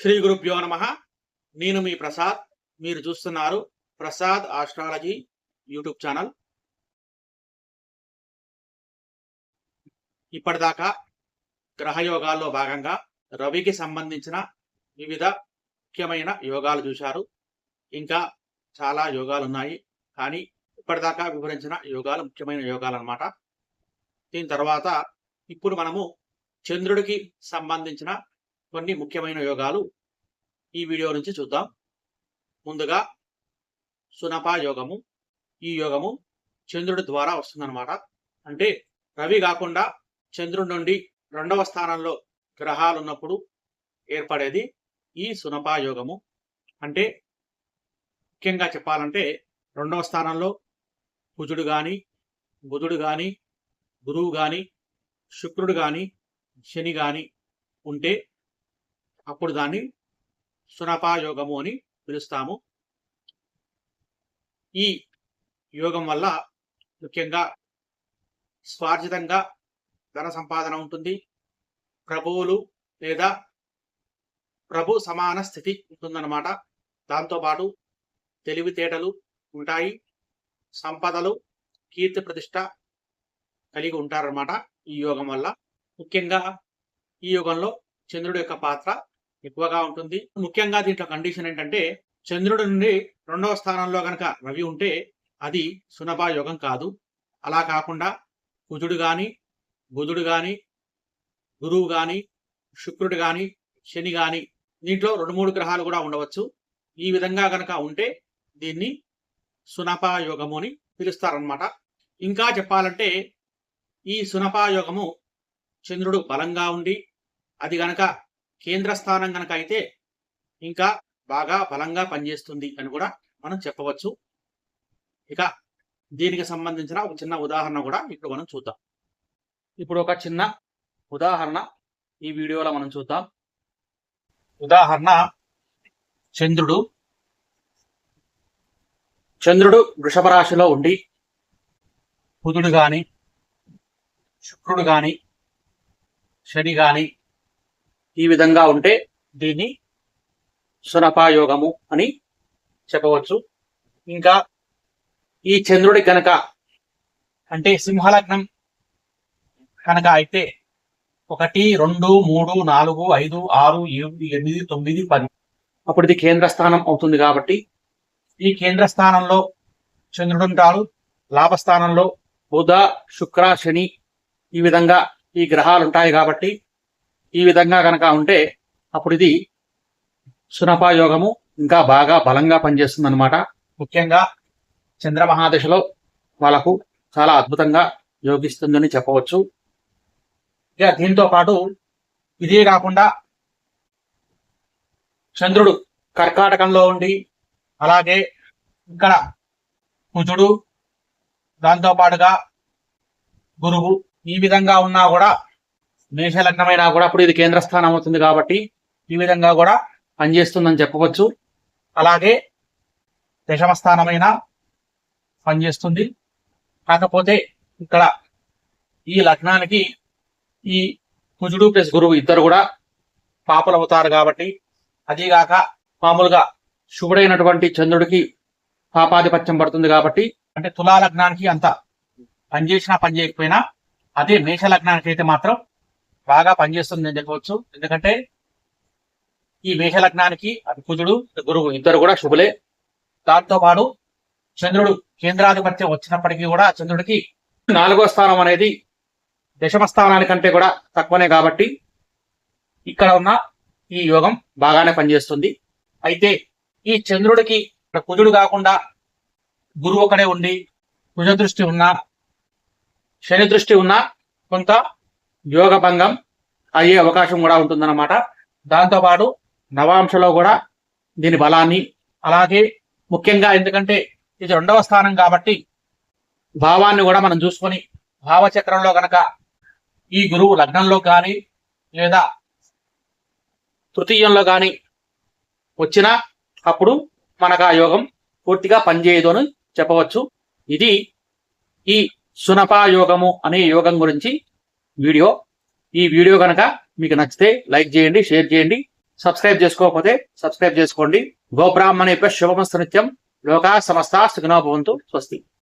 శ్రీ గురుభ్యో నమః. నేను మీ ప్రసాద్. మీరు చూస్తున్నారు ప్రసాద్ ఆస్ట్రాలజీ యూట్యూబ్ ఛానల్. ఇప్పటిదాకా గ్రహయోగాల్లో భాగంగా రవికి సంబంధించిన వివిధ ముఖ్యమైన యోగాలు చూశారు. ఇంకా చాలా యోగాలు ఉన్నాయి, కానీ ఇప్పటిదాకా వివరించిన యోగాలు ముఖ్యమైన యోగాలు అన్నమాట. దీని తర్వాత ఇప్పుడు మనము చంద్రుడికి సంబంధించిన కొన్ని ముఖ్యమైన యోగాలు ఈ వీడియో నుంచి చూద్దాం. ముందుగా సునపా యోగము. ఈ యోగము చంద్రుడి ద్వారా వస్తుందన్నమాట. అంటే రవి కాకుండా చంద్రుడి నుండి రెండవ స్థానంలో గ్రహాలు ఉన్నప్పుడు ఏర్పడేది ఈ సునపా యోగము. అంటే ముఖ్యంగా చెప్పాలంటే రెండవ స్థానంలో కుజుడు కానీ, బుధుడు కానీ, గురువు కానీ, శుక్రుడు కానీ, శని కానీ ఉంటే అప్పుడు దాన్ని సునపా యోగము అని పిలుస్తాము. ఈ యోగం వల్ల ముఖ్యంగా స్వార్జితంగా ధన సంపాదన ఉంటుంది. ప్రభువులు లేదా ప్రభు సమాన స్థితి ఉంటుందన్నమాట. దాంతోపాటు తెలివితేటలు ఉంటాయి, సంపదలు, కీర్తి ప్రతిష్ట కలిగి ఉంటారన్నమాట ఈ యోగం వల్ల. ముఖ్యంగా ఈ యోగంలో చంద్రుడి యొక్క పాత్ర ఎక్కువగా ఉంటుంది. ముఖ్యంగా దీంట్లో కండిషన్ ఏంటంటే చంద్రుడి నుండి రెండవ స్థానంలో కనుక రవి ఉంటే అది సునపా యోగం కాదు. అలా కాకుండా కుజుడు కానీ, బుధుడు కానీ, గురువు కానీ, శుక్రుడు కానీ, శని కానీ దీంట్లో 2-3 గ్రహాలు కూడా ఉండవచ్చు. ఈ విధంగా కనుక ఉంటే దీన్ని సునపా యోగము అని పిలుస్తారనమాట. ఇంకా చెప్పాలంటే ఈ సునపా యోగము చంద్రుడు బలంగా ఉండి అది గనక కేంద్ర స్థానం గనక అయితే ఇంకా బాగా బలంగా పనిచేస్తుంది అని కూడా మనం చెప్పవచ్చు. ఇక దీనికి సంబంధించిన ఒక చిన్న ఉదాహరణ కూడా ఇప్పుడు మనం చూద్దాం. ఇప్పుడు ఒక చిన్న ఉదాహరణ ఈ వీడియోలో మనం చూద్దాం. ఉదాహరణ, చంద్రుడు వృషభ రాశిలో ఉండి బుధుడు కానీ, శుక్రుడు కానీ, శని కానీ ఈ విధంగా ఉంటే దీన్ని సునపా యోగము అని చెప్పవచ్చు. ఇంకా ఈ చంద్రుడి కనుక అంటే సింహలగ్నం కనుక అయితే 1, 2, 3, 4, 5, 6, 7, 8, 9, 10 అప్పుడు ఇది కేంద్ర స్థానం అవుతుంది. కాబట్టి ఈ కేంద్ర స్థానంలో చంద్రుడు ఉంటాడు. లాభస్థానంలో బుధ, శుక్ర, శని ఈ విధంగా ఈ గ్రహాలు ఉంటాయి. కాబట్టి ఈ విధంగా కనుక ఉంటే అప్పుడు ఇది సునపా యోగము ఇంకా బాగా బలంగా పనిచేస్తుంది అనమాట. ముఖ్యంగా చంద్రమహాదశలో వాళ్ళకు చాలా అద్భుతంగా యోగిస్తుందని చెప్పవచ్చు. ఇక దీంతో పాటు ఇదే కాకుండా చంద్రుడు కర్కాటకంలో ఉండి అలాగే ఇక్కడ కుజుడు, దాంతో పాటుగా గురువు ఈ విధంగా ఉన్నా కూడా మేషలగ్నమైనా కూడా అప్పుడు ఇది కేంద్ర స్థానం అవుతుంది. కాబట్టి ఈ విధంగా కూడా పనిచేస్తుందని చెప్పవచ్చు. అలాగే దశమ స్థానమైన పనిచేస్తుంది. కాకపోతే ఇక్కడ ఈ లగ్నానికి ఈ కుజుడు ప్లస్ గురువు ఇద్దరు కూడా పాపలు అవుతారు. కాబట్టి అదీగాక మామూలుగా శుభుడైనటువంటి చంద్రుడికి పాపాధిపత్యం పడుతుంది. కాబట్టి అంటే తులా లగ్నానికి అంత పనిచేసినా పని చేయకపోయినా అదే మేష లగ్నానికి అయితే మాత్రం బాగా పనిచేస్తుంది అని చెప్పవచ్చు. ఎందుకంటే ఈ మేష లగ్నానికి అది కుజుడు గురువు ఇద్దరు కూడా శుభులే. దాంతో పాటు చంద్రుడు కేంద్రాధిపత్యం వచ్చినప్పటికీ కూడా చంద్రుడికి 4వ స్థానం అనేది దశమ స్థానానికంటే కూడా తక్కువనే. కాబట్టి ఇక్కడ ఉన్న ఈ యోగం బాగానే పనిచేస్తుంది. అయితే ఈ చంద్రుడికి కుజుడు కాకుండా గురువు ఒకడే ఉండి కుజ దృష్టి ఉన్నా, శని దృష్టి ఉన్నా కొంత యోగ భంగం అయ్యే అవకాశం కూడా ఉంటుందన్నమాట. దాంతోపాటు నవాంశలో కూడా దీని బలాన్ని, అలాగే ముఖ్యంగా ఎందుకంటే ఇది 2వ స్థానం కాబట్టి భావాన్ని కూడా మనం చూసుకొని భావచక్రంలో గనక ఈ గురువు లగ్నంలో కానీ లేదా తృతీయంలో కానీ వచ్చినా అప్పుడు మనకు ఆ యోగం పూర్తిగా పనిచేయదు అని చెప్పవచ్చు. ఇది ఈ సునపా యోగము అనే యోగం గురించి వీడియో. ఈ వీడియో కనుక మీకు నచ్చితే లైక్ చేయండి, షేర్ చేయండి, సబ్స్క్రైబ్ చేసుకోకపోతే సబ్స్క్రైబ్ చేసుకోండి. గోబ్రాహ్మణేభ్యః శుభమస్తు నిత్యం. లోకా సమస్తా సుఖినో భవంతు. స్వస్తి.